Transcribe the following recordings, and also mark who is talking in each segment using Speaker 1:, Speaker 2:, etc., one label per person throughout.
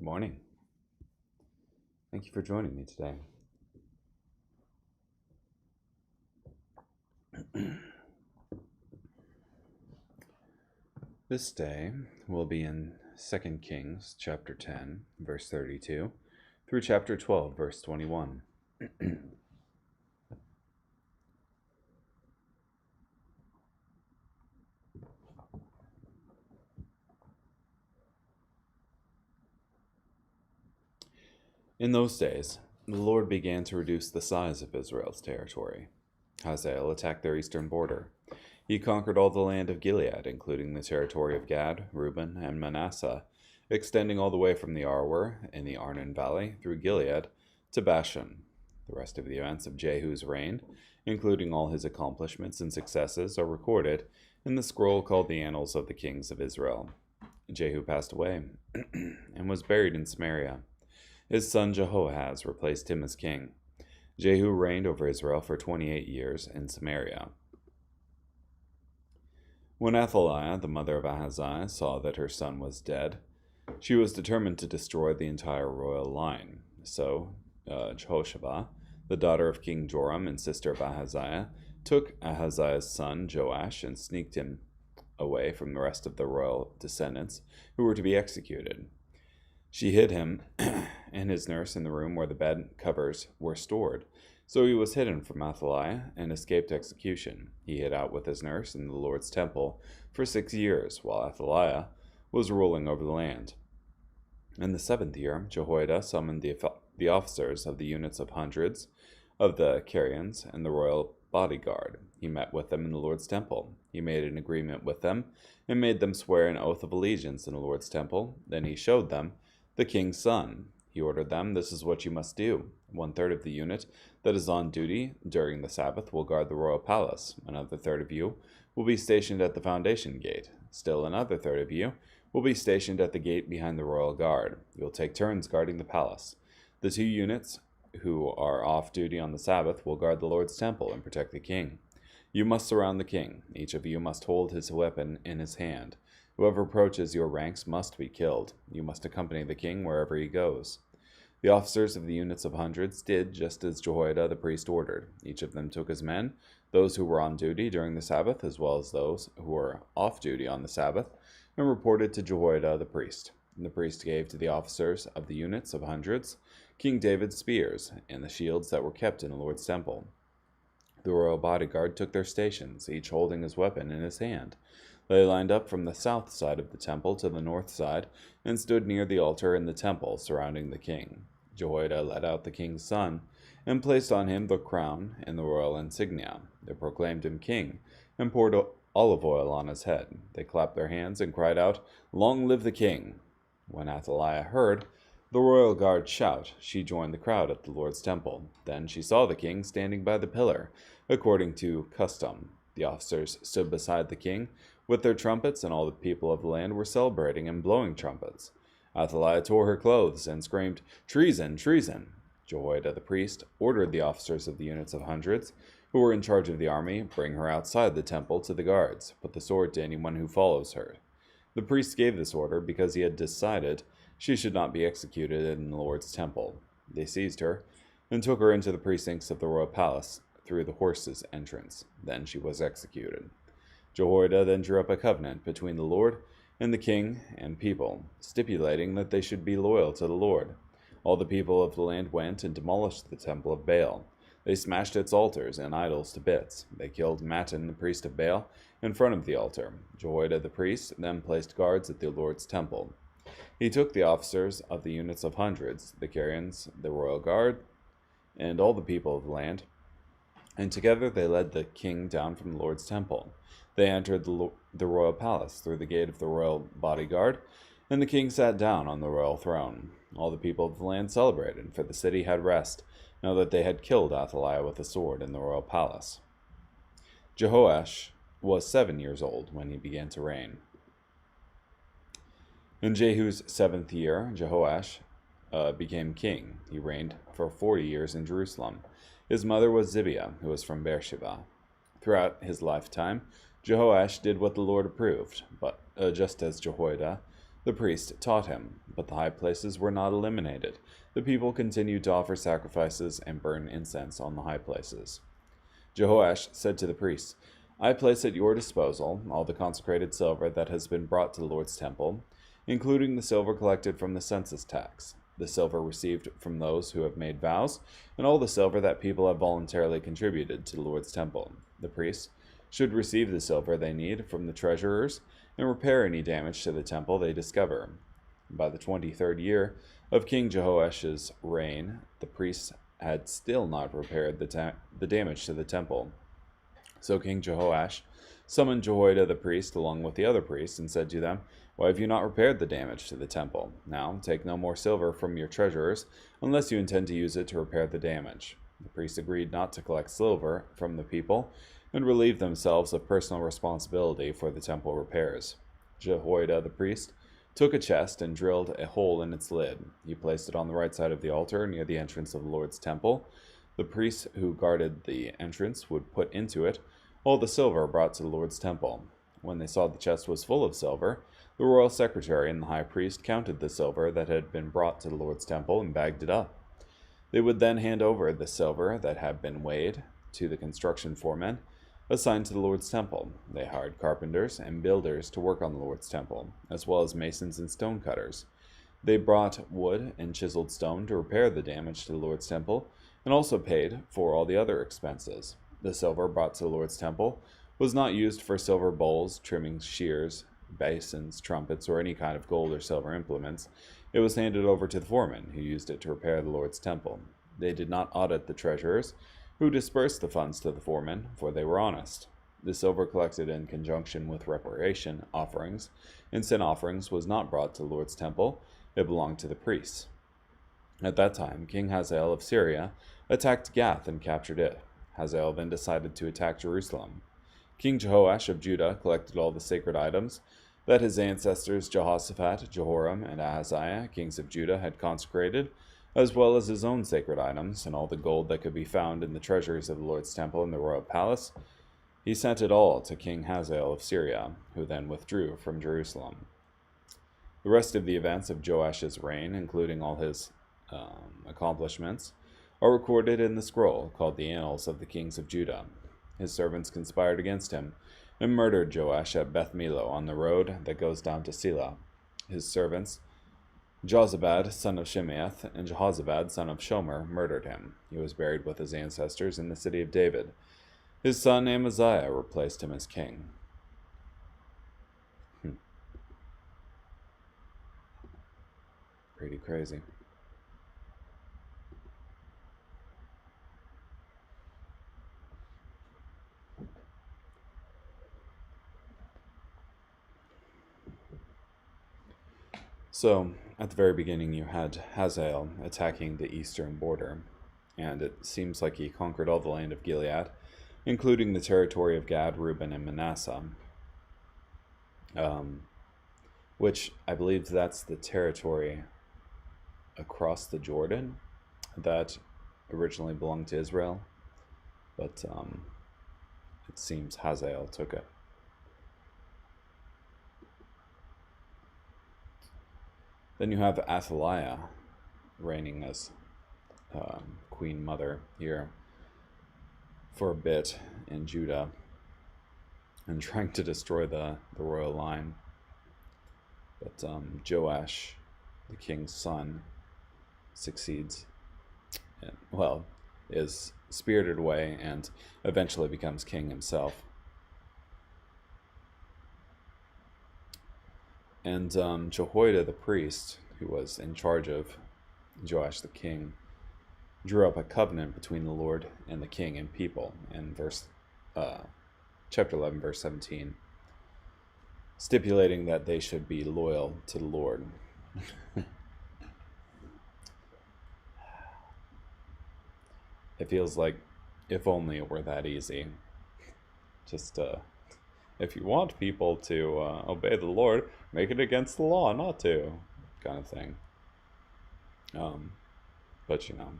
Speaker 1: Good morning. Thank you for joining me today. This day will be in 2 Kings chapter 10, verse 32, through chapter 12, verse 21. In those days, the Lord began to reduce the size of Israel's territory. Hazael attacked their eastern border. He conquered all the land of Gilead, including the territory of Gad, Reuben, and Manasseh, extending all the way from the Arwar in the Arnon Valley through Gilead to Bashan. The rest of the events of Jehu's reign, including all his accomplishments and successes, are recorded in the scroll called the Annals of the Kings of Israel. Jehu passed away and was buried in Samaria. His son Jehoahaz replaced him as king. Jehu reigned over Israel for 28 years in Samaria. When Athaliah, the mother of Ahaziah, saw that her son was dead, she was determined to destroy the entire royal line. So Jehoshaphat, the daughter of King Joram and sister of Ahaziah, took Ahaziah's son Joash and sneaked him away from the rest of the royal descendants who were to be executed. She hid him and his nurse in the room where the bed covers were stored. So he was hidden from Athaliah and escaped execution. He hid out with his nurse in the Lord's temple for 6 years, while Athaliah was ruling over the land. In the 7th year, Jehoiada summoned the officers of the units of hundreds of the Carians and the royal bodyguard. He met with them in the Lord's temple. He made an agreement with them and made them swear an oath of allegiance in the Lord's temple. Then he showed them the king's son. He ordered them, "This is what you must do. 1/3 of the unit that is on duty during the Sabbath will guard the royal palace. Another third of you will be stationed at the foundation gate. Still another third of you will be stationed at the gate behind the royal guard. You will take turns guarding the palace. The 2 units who are off duty on the Sabbath will guard the Lord's temple and protect the king. You must surround the king. Each of you must hold his weapon in his hand. Whoever approaches your ranks must be killed. You must accompany the king wherever he goes." The officers of the units of hundreds did just as Jehoiada the priest ordered. Each of them took his men, those who were on duty during the Sabbath, as well as those who were off duty on the Sabbath, and reported to Jehoiada the priest. And the priest gave to the officers of the units of hundreds King David's spears and the shields that were kept in the Lord's temple. The royal bodyguard took their stations, each holding his weapon in his hand. They lined up from the south side of the temple to the north side and stood near the altar in the temple, surrounding the king. Jehoiada led out the king's son and placed on him the crown and the royal insignia. They proclaimed him king and poured olive oil on his head. They clapped their hands and cried out, "Long live the king!" When Athaliah heard the royal guard shout, she joined the crowd at the Lord's temple. Then she saw the king standing by the pillar, according to custom. The officers stood beside the king with their trumpets, and all the people of the land were celebrating and blowing trumpets. Athaliah tore her clothes and screamed, "Treason! Treason!" Jehoiada the priest ordered the officers of the units of hundreds, who were in charge of the army, "Bring her outside the temple to the guards. Put the sword to anyone who follows her." The priest gave this order because he had decided she should not be executed in the Lord's temple. They seized her and took her into the precincts of the royal palace through the horses' entrance. Then she was executed. Jehoiada then drew up a covenant between the Lord and the king and people, stipulating that they should be loyal to the Lord. All the people of the land went and demolished the temple of Baal. They smashed its altars and idols to bits. They killed Mattan, the priest of Baal, in front of the altar. Jehoiada the priest then placed guards at the Lord's temple. He took the officers of the units of hundreds, the Carians, the royal guard, and all the people of the land, and together they led the king down from the Lord's temple. They entered the royal palace through the gate of the royal bodyguard, and the king sat down on the royal throne. All the people of the land celebrated, for the city had rest, now that they had killed Athaliah with a sword in the royal palace. Jehoash was 7 years old when he began to reign. In Jehu's 7th year, Jehoash became king. He reigned for 40 years in Jerusalem. His mother was Zibiah, who was from Beersheba. Throughout his lifetime, Jehoash did what the Lord approved, but just as Jehoiada The priest taught him, but the high places were not eliminated. The people continued to offer sacrifices and burn incense on the high places. Jehoash said to the priests, I place at your disposal all the consecrated silver that has been brought to the Lord's temple, including the silver collected from the census tax, the silver received from those who have made vows, and all the silver that people have voluntarily contributed to the Lord's temple. The priests should receive the silver they need from the treasurers and repair any damage to the temple they discover. By the 23rd year of King Jehoash's reign, the priests had still not repaired the damage to the temple. So King Jehoash summoned Jehoiada the priest along with the other priests and said to them, Why have you not repaired the damage to the temple? Now take no more silver from your treasurers unless you intend to use it to repair the damage. The priests agreed not to collect silver from the people and relieved themselves of personal responsibility for the temple repairs. Jehoiada the priest took a chest and drilled a hole in its lid. He placed it on the right side of the altar near the entrance of the Lord's temple. The priests who guarded the entrance would put into it all the silver brought to the Lord's temple. When they saw the chest was full of silver, the royal secretary and the high priest counted the silver that had been brought to the Lord's temple and bagged it up. They would then hand over the silver that had been weighed to the construction foremen assigned to the Lord's temple. They hired carpenters and builders to work on the Lord's temple, as well as masons and stonecutters. They brought wood and chiseled stone to repair the damage to the Lord's temple, and also paid for all the other expenses. The silver brought to the Lord's temple was not used for silver bowls, trimmings, shears, basins, trumpets, or any kind of gold or silver implements. It was handed over to the foremen, who used it to repair the Lord's temple. They did not audit the treasurers, who dispersed the funds to the foremen, for they were honest. The silver collected in conjunction with reparation offerings and sin offerings was not brought to the Lord's temple. It belonged to the priests. At that time, King Hazael of Syria attacked Gath and captured it. Hazael then decided to attack Jerusalem. King Jehoash of Judah collected all the sacred items that his ancestors Jehoshaphat, Jehoram, and Ahaziah, kings of Judah, had consecrated, as well as his own sacred items, and all the gold that could be found in the treasuries of the Lord's temple and the royal palace. He sent it all to King Hazael of Syria, who then withdrew from Jerusalem. The rest of the events of Joash's reign, including all his accomplishments, are recorded in the scroll called the Annals of the Kings of Judah. His servants conspired against him and murdered Joash at Beth Millo on the road that goes down to Selah. His servants, Jozabad, son of Shimeath, and Jehozabad, son of Shomer, murdered him. He was buried with his ancestors in the city of David. His son Amaziah replaced him as king. Pretty crazy. So, at the very beginning, you had Hazael attacking the eastern border, and it seems like he conquered all the land of Gilead, including the territory of Gad, Reuben, and Manasseh, which I believe that's the territory across the Jordan that originally belonged to Israel, but it seems Hazael took it. Then you have Athaliah reigning as queen mother here for a bit in Judah and trying to destroy the royal line. But Joash, the king's son, succeeds, and, well, is spirited away and eventually becomes king himself. And Jehoiada the priest, who was in charge of Joash the king, drew up a covenant between the Lord and the king and people in chapter 11, verse 17, stipulating that they should be loyal to the Lord. It feels like if only it were that easy. Just if you want people to obey the Lord, make it against the law not to, kind of thing. But you know,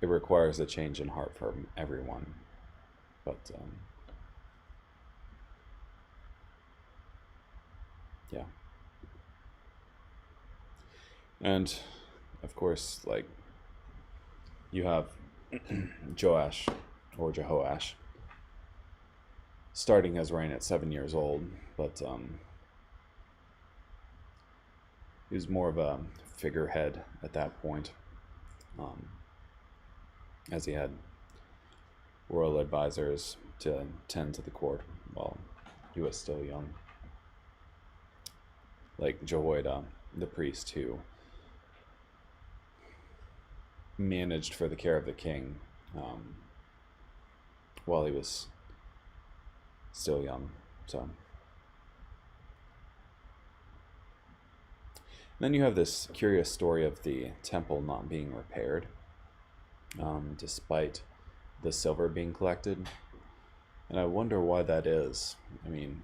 Speaker 1: it requires a change in heart from everyone. But yeah. And of course, like, you have Joash, or Jehoash, starting his reign at 7 years old, but he was more of a figurehead at that point, um, as he had royal advisors to tend to the court while he was still young, like Jehoiada, the priest, who managed for the care of the king while he was still young. So then you have this curious story of the temple not being repaired, despite the silver being collected. And I wonder why that is. I mean,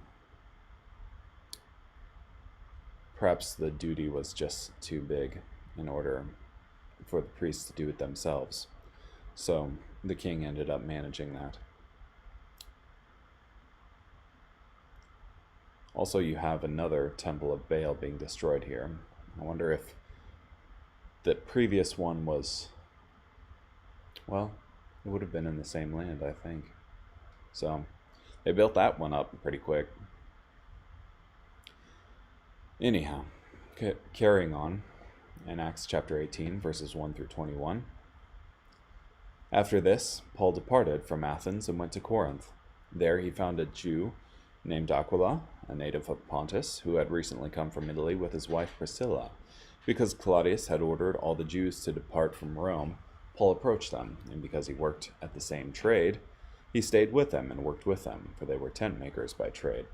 Speaker 1: perhaps the duty was just too big in order for the priests to do it themselves. So the king ended up managing that. Also, you have another temple of Baal being destroyed here. I wonder if the previous one was, well, it would have been in the same land, I think. So they built that one up pretty quick. Anyhow, carrying on in Acts chapter 18, verses 1 through 21. After this, Paul departed from Athens and went to Corinth. There he found a Jew named Aquila, a native of Pontus, who had recently come from Italy with his wife Priscilla. Because Claudius had ordered all the Jews to depart from Rome, Paul approached them, and because he worked at the same trade, he stayed with them and worked with them, for they were tent makers by trade.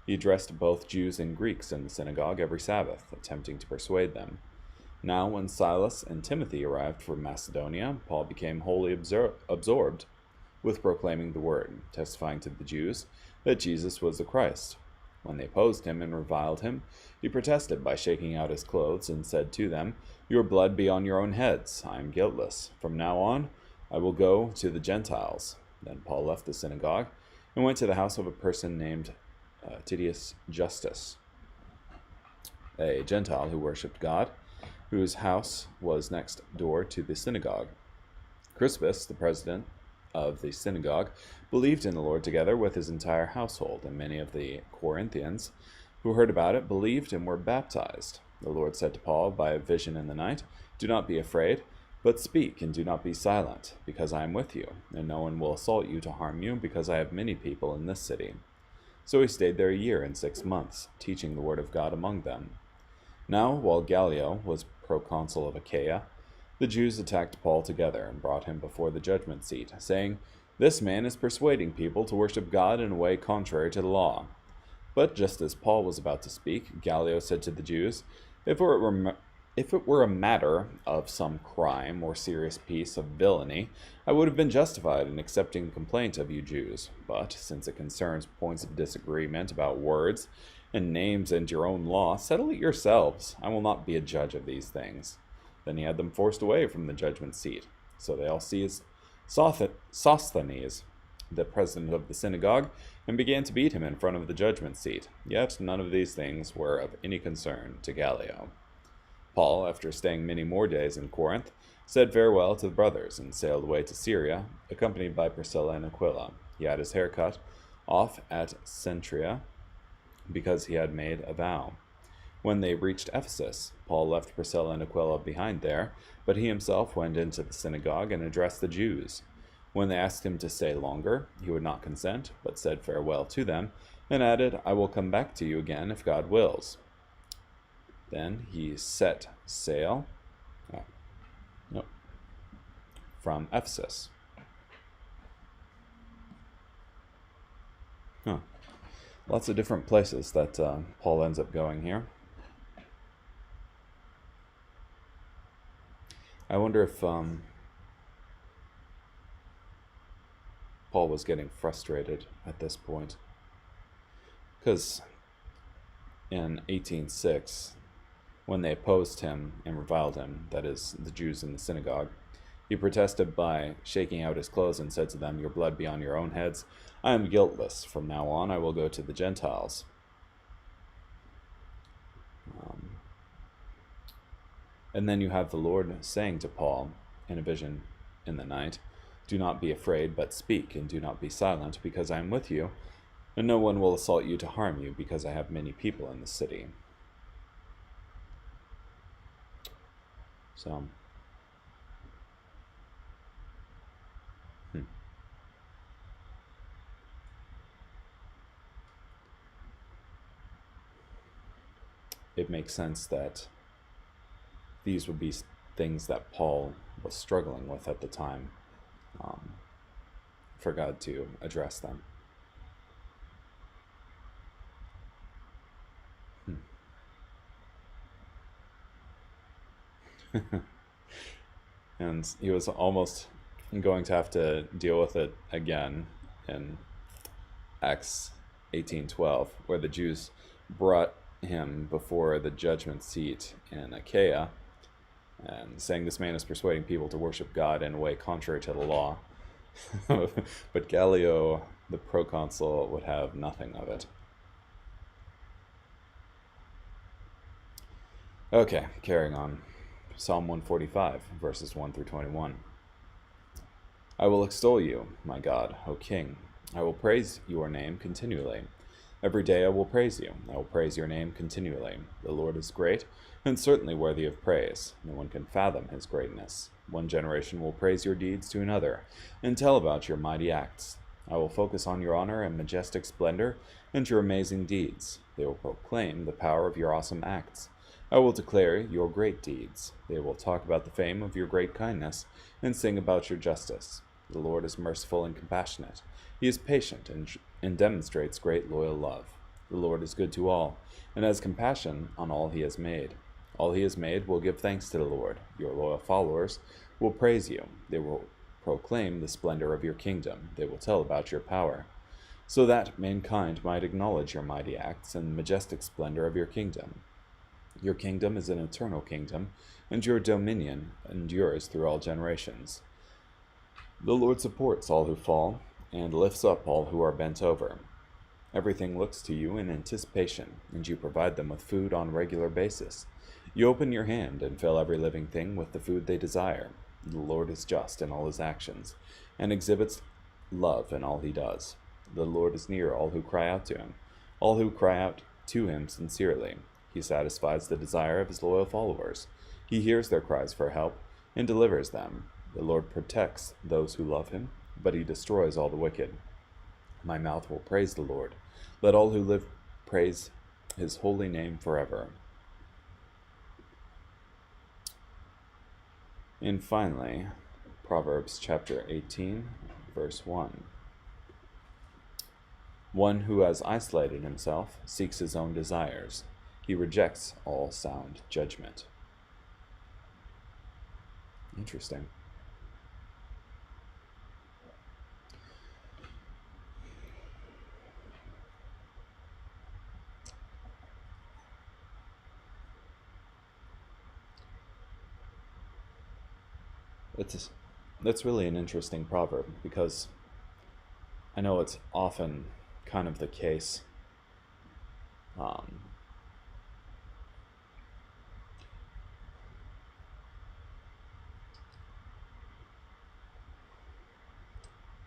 Speaker 1: He addressed both Jews and Greeks in the synagogue every Sabbath, attempting to persuade them. Now, when Silas and Timothy arrived from Macedonia, Paul became wholly absorbed with proclaiming the word, testifying to the Jews that Jesus was the Christ. When they opposed him and reviled him, he protested by shaking out his clothes and said to them, "Your blood be on your own heads. I am guiltless. From now on, I will go to the Gentiles." Then Paul left the synagogue and went to the house of a person named Titius Justus, a Gentile who worshipped God, whose house was next door to the synagogue. Crispus, the president of the synagogue, believed in the Lord together with his entire household, and many of the Corinthians who heard about it believed and were baptized. The Lord said to Paul by a vision in the night, "Do not be afraid, but speak and do not be silent, because I am with you, and no one will assault you to harm you, because I have many people in this city." So he stayed there 1 year and 6 months, teaching the word of God among them. Now, while Gallio was proconsul of Achaia, the Jews attacked Paul together and brought him before the judgment seat, saying, "This man is persuading people to worship God in a way contrary to the law." But just as Paul was about to speak, Gallio said to the Jews, If it were a matter of some crime or serious piece of villainy, I would have been justified in accepting complaint of you Jews. But since it concerns points of disagreement about words and names and your own law, settle it yourselves. I will not be a judge of these things." Then he had them forced away from the judgment seat. So they all seized Sosthenes, the president of the synagogue, and began to beat him in front of the judgment seat. Yet none of these things were of any concern to Gallio. Paul, after staying many more days in Corinth, said farewell to the brothers and sailed away to Syria, accompanied by Priscilla and Aquila. He had his hair cut off at Cenchrea, because he had made a vow. When they reached Ephesus, Paul left Priscilla and Aquila behind there, but he himself went into the synagogue and addressed the Jews. When they asked him to stay longer, he would not consent, but said farewell to them, and added, "I will come back to you again if God wills." Then he set sail from Ephesus. Lots of different places that Paul ends up going here. I wonder if Paul was getting frustrated at this point. Because in 18:6, when they opposed him and reviled him, that is, the Jews in the synagogue, He protested by shaking out his clothes and said to them, "Your blood be on your own heads. I am guiltless. From now on, I will go to the Gentiles." And then you have the Lord saying to Paul in a vision in the night, "Do not be afraid, but speak, and do not be silent, because I am with you, and no one will assault you to harm you, because I have many people in the city." So, it makes sense that these would be things that Paul was struggling with at the time, for God to address them. And he was almost going to have to deal with it again in Acts 18:12, where the Jews brought him before the judgment seat in Achaia, and saying, "This man is persuading people to worship God in a way contrary to the law." But Gallio, the proconsul, would have nothing of it. Okay, carrying on. Psalm 145, verses 1 through 21. I will extol you, my God, O King. I will praise your name continually. Every day I will praise you. I will praise your name continually. The Lord is great, and certainly worthy of praise. No one can fathom his greatness. One generation will praise your deeds to another, and tell about your mighty acts. I will focus on your honor and majestic splendor, and your amazing deeds. They will proclaim the power of your awesome acts. I will declare your great deeds. They will talk about the fame of your great kindness, and sing about your justice. The Lord is merciful and compassionate. He is patient and demonstrates great loyal love. The Lord is good to all, and has compassion on all he has made. All he has made will give thanks to the Lord. Your loyal followers will praise you. They will proclaim the splendor of your kingdom. They will tell about your power, so that mankind might acknowledge your mighty acts and the majestic splendor of your kingdom. Your kingdom is an eternal kingdom, and your dominion endures through all generations. The Lord supports all who fall, and lifts up all who are bent over. Everything looks to you in anticipation, and you provide them with food on a regular basis. You open your hand and fill every living thing with the food they desire. The Lord is just in all his actions, and exhibits love in all he does. The Lord is near all who cry out to him, all who cry out to him sincerely. He satisfies the desire of his loyal followers. He hears their cries for help and delivers them. The Lord protects those who love him, but he destroys all the wicked. My mouth will praise the Lord. Let all who live praise his holy name forever. And finally, Proverbs chapter 18, verse 1. One who has isolated himself seeks his own desires. He rejects all sound judgment. Interesting. That's really an interesting proverb, because I know it's often kind of the case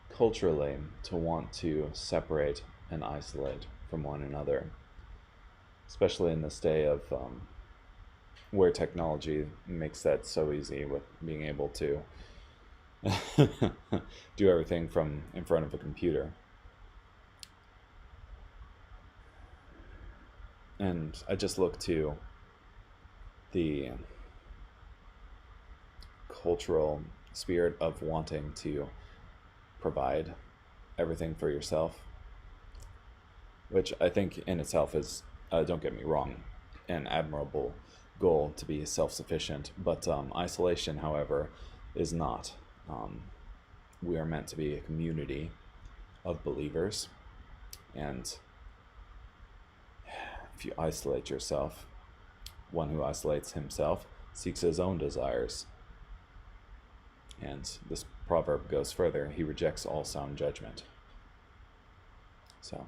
Speaker 1: culturally to want to separate and isolate from one another, especially in this day of where technology makes that so easy, with being able to do everything from in front of a computer. And I just look to the cultural spirit of wanting to provide everything for yourself, which I think in itself is, don't get me wrong, an admirable goal to be self-sufficient. But isolation, however, is not. We are meant to be a community of believers, and if you isolate yourself, one who isolates himself seeks his own desires. And this proverb goes further. He rejects all sound judgment. So,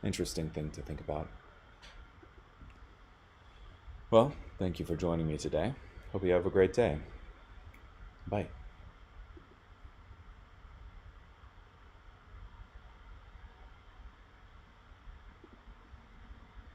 Speaker 1: interesting thing to think about. Well, thank you for joining me today. Hope you have a great day. Bye.